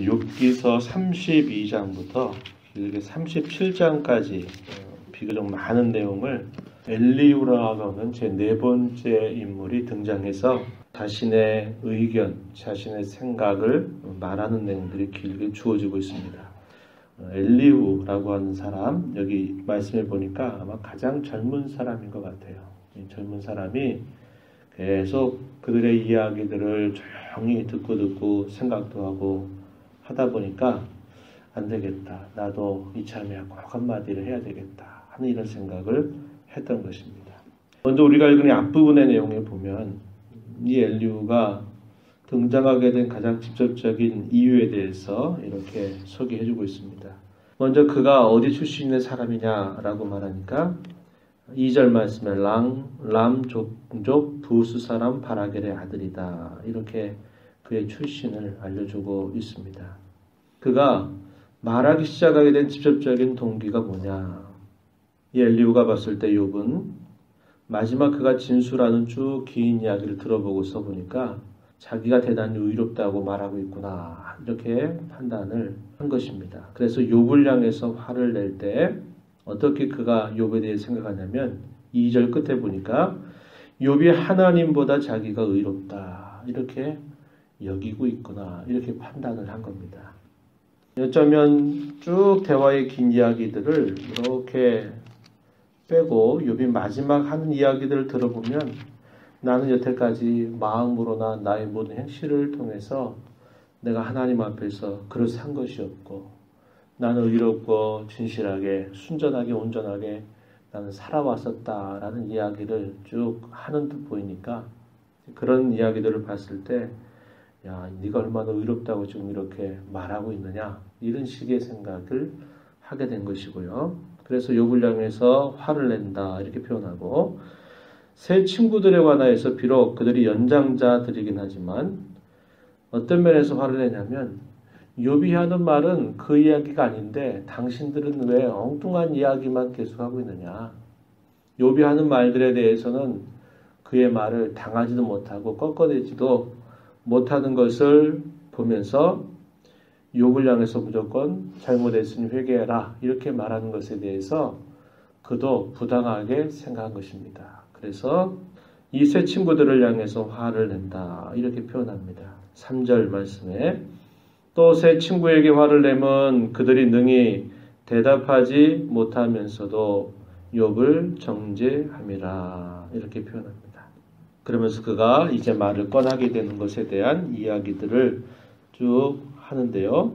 욥기서 32장부터 길게 37장까지 비교적 많은 내용을 엘리후라고 하는 제 네 번째 인물이 등장해서 자신의 의견, 자신의 생각을 말하는 내용들이 길게 주어지고 있습니다. 엘리후라고 하는 사람, 여기 말씀해 보니까 아마 가장 젊은 사람인 것 같아요. 이 젊은 사람이 계속 그들의 이야기들을 조용히 듣고 생각도 하고 하다 보니까 안 되겠다. 나도 이참에 꼭 한마디를 해야 되겠다 하는 이런 생각을 했던 것입니다. 먼저 우리가 읽은 이 앞부분의 내용에 보면 이 엘리후가 등장하게 된 가장 직접적인 이유에 대해서 이렇게 소개해주고 있습니다. 먼저 그가 어디 출신의 사람이냐라고 말하니까 2절 말씀에 람 종족 부스 사람 바라겔의 아들이다. 이렇게 그의 출신을 알려주고 있습니다. 그가 말하기 시작하게 된 직접적인 동기가 뭐냐. 이 엘리후가 봤을 때 욥은 마지막 그가 진술하는 쭉 긴 이야기를 들어보고서 보니까 자기가 대단히 의롭다고 말하고 있구나. 이렇게 판단을 한 것입니다. 그래서 욥을 향해서 화를 낼 때 어떻게 그가 욥에 대해 생각하냐면 2절 끝에 보니까 욥이 하나님보다 자기가 의롭다. 이렇게 여기고 있구나. 이렇게 판단을 한 겁니다. 어쩌면 쭉 대화의 긴 이야기들을 이렇게 빼고 욥이 마지막 하는 이야기들을 들어보면 나는 여태까지 마음으로나 나의 모든 행실을 통해서 내가 하나님 앞에서 그릇 산 것이 없고 나는 의롭고 진실하게 순전하게 온전하게 나는 살아왔었다라는 이야기를 쭉 하는 듯 보이니까 그런 이야기들을 봤을 때 야, 네가 얼마나 의롭다고 지금 이렇게 말하고 있느냐 이런 식의 생각을 하게 된 것이고요. 그래서 욥을 향해서 화를 낸다 이렇게 표현하고 새 친구들에 관하여서 비록 그들이 연장자들이긴 하지만 어떤 면에서 화를 내냐면 욥이 하는 말은 그 이야기가 아닌데 당신들은 왜 엉뚱한 이야기만 계속하고 있느냐. 욥이 하는 말들에 대해서는 그의 말을 당하지도 못하고 꺾어내지도 못하는 것을 보면서 욥을 향해서 무조건 잘못했으니 회개해라 이렇게 말하는 것에 대해서 그도 부당하게 생각한 것입니다. 그래서 이 새 친구들을 향해서 화를 낸다 이렇게 표현합니다. 3절 말씀에 또 새 친구에게 화를 내면 그들이 능히 대답하지 못하면서도 욥을 정죄함이라 이렇게 표현합니다. 그러면서 그가 이제 말을 꺼내게 되는 것에 대한 이야기들을 쭉 하는데요.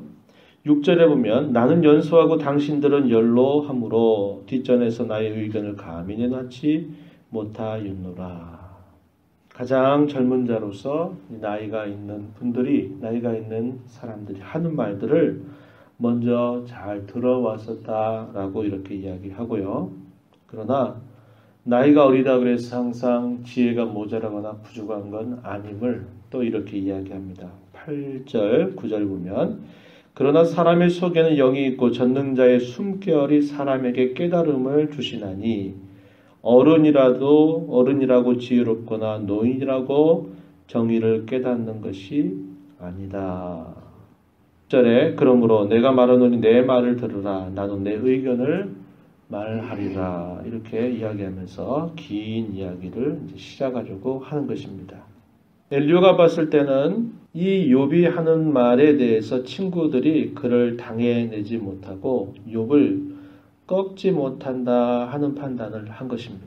6절에 보면 나는 연소하고 당신들은 연로함으로 뒷전에서 나의 의견을 감히 내놓지 못하였노라. 가장 젊은 자로서 나이가 있는 분들이 나이가 있는 사람들이 하는 말들을 먼저 잘 들어왔었다라고 이렇게 이야기하고요. 그러나 나이가 어리다 그래서 항상 지혜가 모자라거나 부족한 건 아님을 또 이렇게 이야기합니다. 8절, 9절 보면 그러나 사람의 속에는 영이 있고 전능자의 숨결이 사람에게 깨달음을 주시나니 어른이라고 지혜롭거나 노인이라고 정의를 깨닫는 것이 아니다. 10절에 그러므로 내가 말하노니 내 말을 들으라. 나도 내 의견을 말하리라. 이렇게 이야기하면서 긴 이야기를 이제 시작하려고 하는 것입니다. 엘리후가 봤을 때는 이 욥이 하는 말에 대해서 친구들이 그를 당해내지 못하고 욥을 꺾지 못한다 하는 판단을 한 것입니다.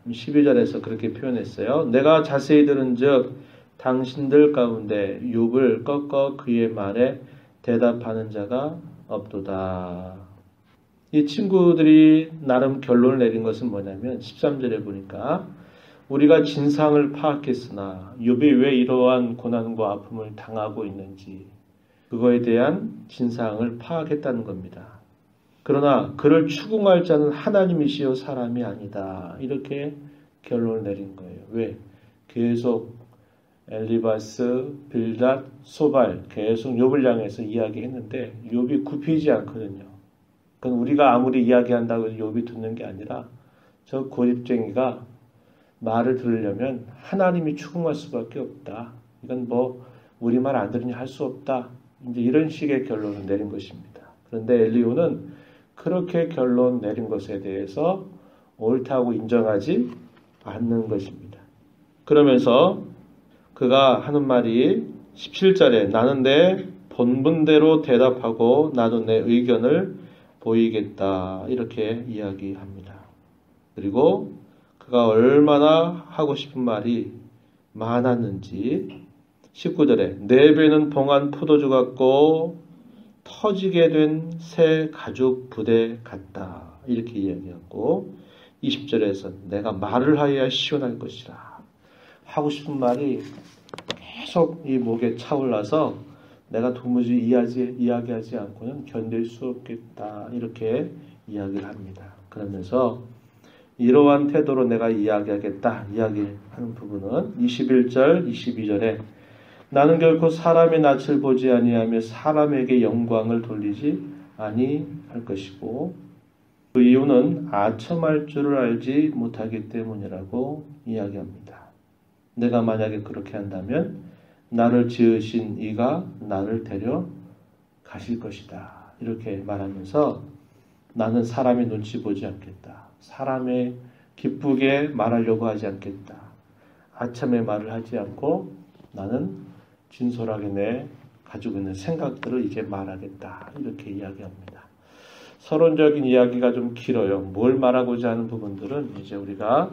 12절에서 그렇게 표현했어요. 내가 자세히 들은 즉 당신들 가운데 욥을 꺾어 그의 말에 대답하는 자가 없도다. 이 친구들이 나름 결론을 내린 것은 뭐냐면 13절에 보니까 우리가 진상을 파악했으나 욥이 왜 이러한 고난과 아픔을 당하고 있는지 그거에 대한 진상을 파악했다는 겁니다. 그러나 그를 추궁할 자는 하나님이시여 사람이 아니다. 이렇게 결론을 내린 거예요. 왜? 계속 엘리바스, 빌닷, 소발 계속 욥을 향해서 이야기했는데 욥이 굽히지 않거든요. 그건 우리가 아무리 이야기한다고 해서 욥이 듣는 게 아니라 저 고집쟁이가 말을 들으려면 하나님이 추궁할 수밖에 없다. 이건 뭐 우리 말 안 들으니 할 수 없다. 이제 이런 식의 결론을 내린 것입니다. 그런데 엘리후는 그렇게 결론 내린 것에 대해서 옳다고 인정하지 않는 것입니다. 그러면서 그가 하는 말이 17절에 나는 내 본분대로 대답하고 나도 내 의견을 보이겠다 이렇게 이야기합니다. 그리고 그가 얼마나 하고 싶은 말이 많았는지 19절에 내 배는 봉한 포도주 같고 터지게 된 새 가죽 부대 같다 이렇게 이야기하고 20절에서 내가 말을 하여야 시원할 것이라 하고 싶은 말이 계속 이 목에 차올라서 내가 도무지 이야기하지 않고는 견딜 수 없겠다 이렇게 이야기를 합니다. 그러면서 이러한 태도로 내가 이야기하겠다 이야기하는 부분은 21절 22절에 나는 결코 사람의 낯을 보지 아니하며 사람에게 영광을 돌리지 아니할 것이고 그 이유는 아첨할 줄을 알지 못하기 때문이라고 이야기합니다. 내가 만약에 그렇게 한다면 나를 지으신 이가 나를 데려 가실 것이다. 이렇게 말하면서 나는 사람의 눈치 보지 않겠다. 사람의 기쁘게 말하려고 하지 않겠다. 아첨의 말을 하지 않고 나는 진솔하게 내 가지고 있는 생각들을 이제 말하겠다. 이렇게 이야기합니다. 서론적인 이야기가 좀 길어요. 뭘 말하고자 하는 부분들은 이제 우리가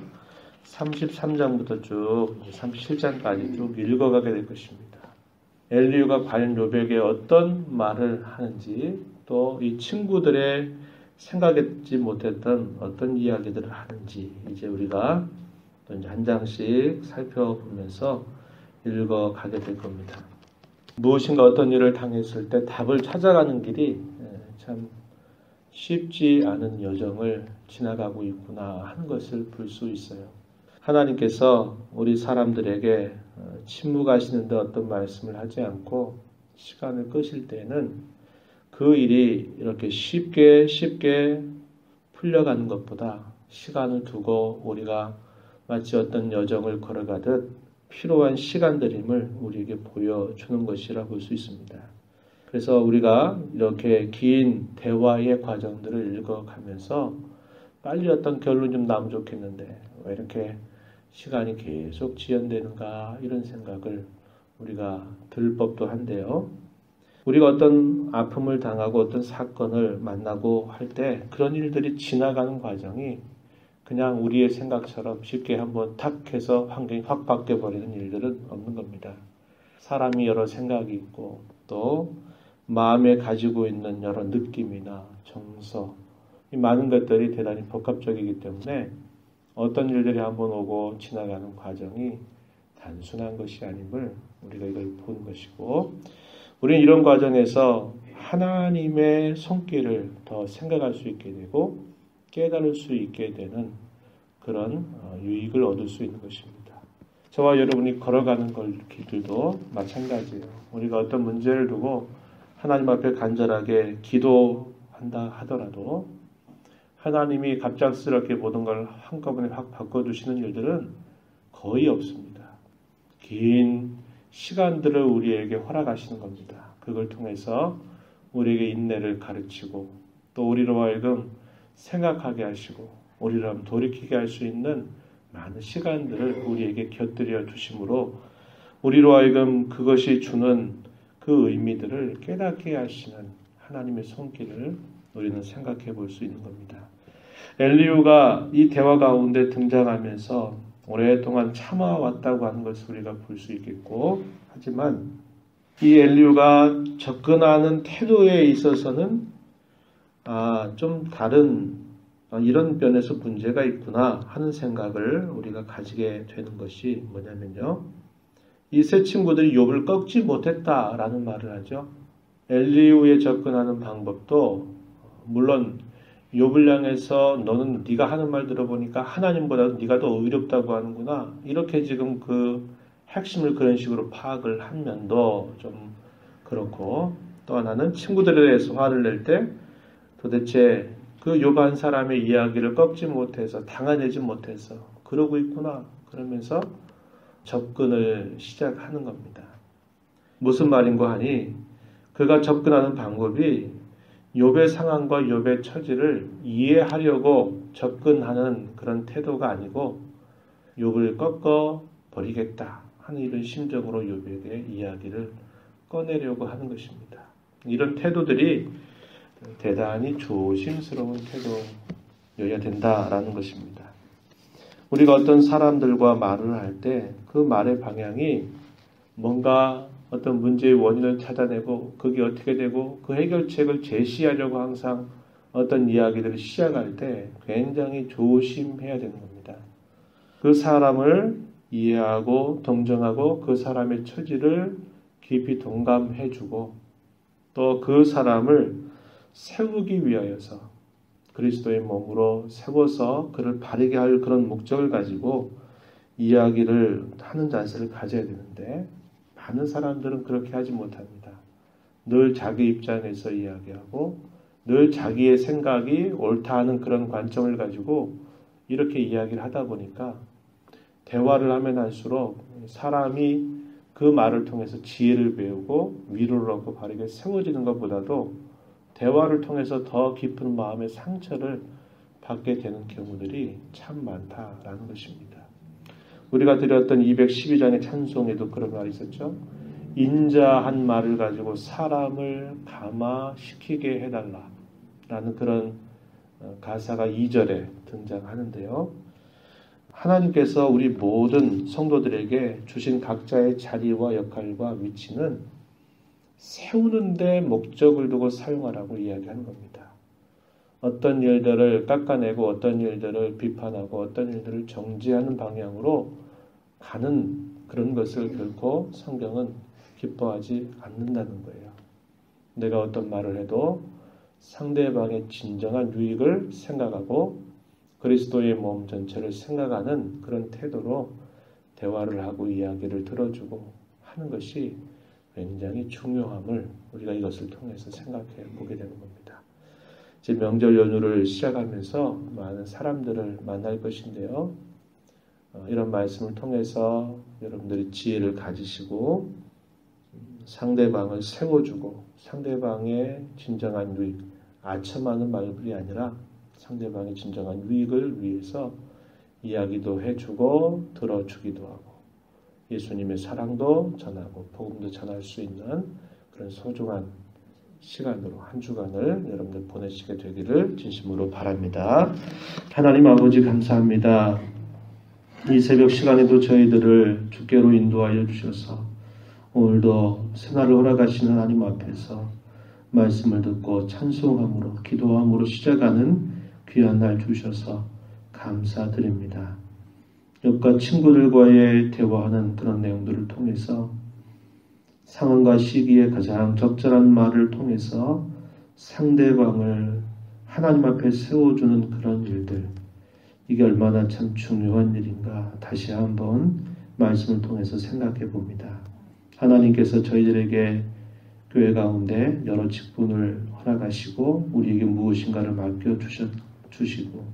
33장부터 쭉 37장까지 쭉 읽어가게 될 것입니다. 엘리후가 과연 욥에게 어떤 말을 하는지 또 이 친구들의 생각했지 못했던 어떤 이야기들을 하는지 이제 우리가 또 이제 한 장씩 살펴보면서 읽어가게 될 겁니다. 무엇인가 어떤 일을 당했을 때 답을 찾아가는 길이 참 쉽지 않은 여정을 지나가고 있구나 하는 것을 볼 수 있어요. 하나님께서 우리 사람들에게 침묵하시는데 어떤 말씀을 하지 않고 시간을 끄실 때는 그 일이 이렇게 쉽게 풀려가는 것보다 시간을 두고 우리가 마치 어떤 여정을 걸어가듯 필요한 시간들임을 우리에게 보여주는 것이라 볼 수 있습니다. 그래서 우리가 이렇게 긴 대화의 과정들을 읽어가면서 빨리 어떤 결론이 좀 나오면 좋겠는데 왜 이렇게 시간이 계속 지연되는가 이런 생각을 우리가 들 법도 한데요. 우리가 어떤 아픔을 당하고 어떤 사건을 만나고 할 때 그런 일들이 지나가는 과정이 그냥 우리의 생각처럼 쉽게 한번 탁 해서 환경이 확 바뀌어버리는 일들은 없는 겁니다. 사람이 여러 생각이 있고 또 마음에 가지고 있는 여러 느낌이나 정서 이 많은 것들이 대단히 복합적이기 때문에 어떤 일들이 한번 오고 지나가는 과정이 단순한 것이 아님을 우리가 이걸 보는 것이고 우리는 이런 과정에서 하나님의 손길을 더 생각할 수 있게 되고 깨달을 수 있게 되는 그런 유익을 얻을 수 있는 것입니다. 저와 여러분이 걸어가는 길들도 마찬가지예요. 우리가 어떤 문제를 두고 하나님 앞에 간절하게 기도한다 하더라도 하나님이 갑작스럽게 모든 걸 한꺼번에 확 바꿔주시는 일들은 거의 없습니다. 긴 시간들을 우리에게 허락하시는 겁니다. 그걸 통해서 우리에게 인내를 가르치고 또 우리로 하여금 생각하게 하시고 우리를 돌이키게 할 수 있는 많은 시간들을 우리에게 곁들여 두심으로 우리로 하여금 그것이 주는 그 의미들을 깨닫게 하시는 하나님의 손길을 우리는 생각해 볼 수 있는 겁니다. 엘리후가 이 대화 가운데 등장하면서 오랫동안 참아왔다고 하는 것을 우리가 볼 수 있겠고 하지만 이 엘리후가 접근하는 태도에 있어서는 좀 다른 이런 면에서 문제가 있구나 하는 생각을 우리가 가지게 되는 것이 뭐냐면요. 이 세 친구들이 욥을 꺾지 못했다라는 말을 하죠. 엘리후에 접근하는 방법도 물론 욥을 향해서 너는 네가 하는 말 들어보니까 하나님보다도 네가 더 의롭다고 하는구나. 이렇게 지금 그 핵심을 그런 식으로 파악을 한 면도 좀 그렇고 또 하나는 친구들에 대해서 화를 낼 때 도대체 그 욥 한 사람의 이야기를 꺾지 못해서 당해내지 못해서 그러고 있구나. 그러면서 접근을 시작하는 겁니다. 무슨 말인고 하니 그가 접근하는 방법이 욥의 상황과 욥의 처지를 이해하려고 접근하는 그런 태도가 아니고 욥을 꺾어 버리겠다 하는 이런 심정으로 욥에게 이야기를 꺼내려고 하는 것입니다. 이런 태도들이 대단히 조심스러운 태도여야 된다라는 것입니다. 우리가 어떤 사람들과 말을 할 때 그 말의 방향이 뭔가 어떤 문제의 원인을 찾아내고 그게 어떻게 되고 그 해결책을 제시하려고 항상 어떤 이야기들을 시작할 때 굉장히 조심해야 되는 겁니다. 그 사람을 이해하고 동정하고 그 사람의 처지를 깊이 동감해주고 또 그 사람을 세우기 위하여서 그리스도의 몸으로 세워서 그를 바르게 할 그런 목적을 가지고 이야기를 하는 자세를 가져야 되는데 많은 사람들은 그렇게 하지 못합니다. 늘 자기 입장에서 이야기하고 늘 자기의 생각이 옳다 하는 그런 관점을 가지고 이렇게 이야기를 하다 보니까 대화를 하면 할수록 사람이 그 말을 통해서 지혜를 배우고 위로를 얻고 바르게 세워지는 것보다도 대화를 통해서 더 깊은 마음의 상처를 받게 되는 경우들이 참 많다라는 것입니다. 우리가 드렸던 212장의 찬송에도 그런 말이 있었죠. 인자한 말을 가지고 사람을 감화시키게 해달라라는 그런 가사가 2절에 등장하는데요. 하나님께서 우리 모든 성도들에게 주신 각자의 자리와 역할과 위치는 세우는 데 목적을 두고 사용하라고 이야기하는 겁니다. 어떤 일들을 깎아내고 어떤 일들을 비판하고 어떤 일들을 정죄하는 방향으로 가는 그런 것을 결코 성경은 기뻐하지 않는다는 거예요. 내가 어떤 말을 해도 상대방의 진정한 유익을 생각하고 그리스도의 몸 전체를 생각하는 그런 태도로 대화를 하고 이야기를 들어주고 하는 것이 굉장히 중요함을 우리가 이것을 통해서 생각해 보게 되는 겁니다. 이제 명절 연휴를 시작하면서 많은 사람들을 만날 것인데요. 이런 말씀을 통해서 여러분들이 지혜를 가지시고 상대방을 세워주고 상대방의 진정한 유익, 아첨하는 말들이 아니라 상대방의 진정한 유익을 위해서 이야기도 해주고 들어주기도 하고 예수님의 사랑도 전하고 복음도 전할 수 있는 그런 소중한 시간으로 한 주간을 여러분들 보내시게 되기를 진심으로 바랍니다. 하나님 아버지 감사합니다. 이 새벽 시간에도 저희들을 주께로 인도하여 주셔서 오늘도 새날을 허락하시는 하나님 앞에서 말씀을 듣고 찬송함으로 기도함으로 시작하는 귀한 날 주셔서 감사드립니다. 욥과 친구들과의 대화하는 그런 내용들을 통해서 상황과 시기에 가장 적절한 말을 통해서 상대방을 하나님 앞에 세워주는 그런 일들, 이게 얼마나 참 중요한 일인가 다시 한번 말씀을 통해서 생각해 봅니다. 하나님께서 저희들에게 교회 가운데 여러 직분을 허락하시고 우리에게 무엇인가를 맡겨주시고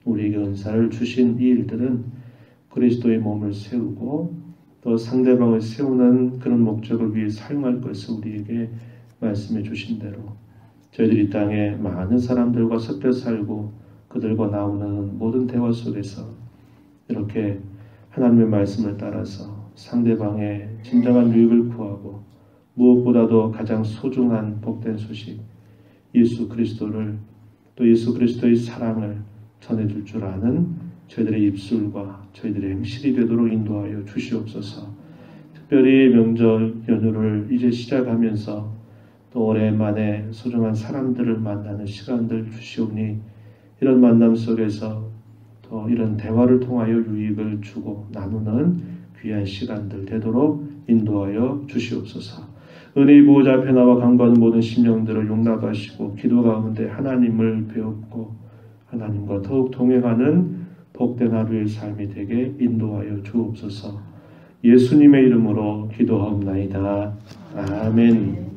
우리에게 은사를 주신 이 일들은 그리스도의 몸을 세우고 또 상대방을 세우는 그런 목적을 위해 사용할 것을 우리에게 말씀해 주신 대로 저희들이 이 땅에 많은 사람들과 섞여 살고 그들과 나오는 모든 대화 속에서 이렇게 하나님의 말씀을 따라서 상대방의 진정한 유익을 구하고 무엇보다도 가장 소중한 복된 소식 예수 그리스도를 또 예수 그리스도의 사랑을 전해줄 줄 아는 저희들의 입술과 저희들의 행실이 되도록 인도하여 주시옵소서. 특별히 명절 연휴를 이제 시작하면서 또 오랜만에 소중한 사람들을 만나는 시간들 주시오니 이런 만남 속에서 또 이런 대화를 통하여 유익을 주고 나누는 귀한 시간들 되도록 인도하여 주시옵소서. 은혜의 보호자 앞에 나와 간구하는 모든 심령들을 용납하시고 기도 가운데 하나님을 배웠고 하나님과 더욱 동행하는 복된 하루의 삶이 되게 인도하여 주옵소서. 예수님의 이름으로 기도하옵나이다. 아멘.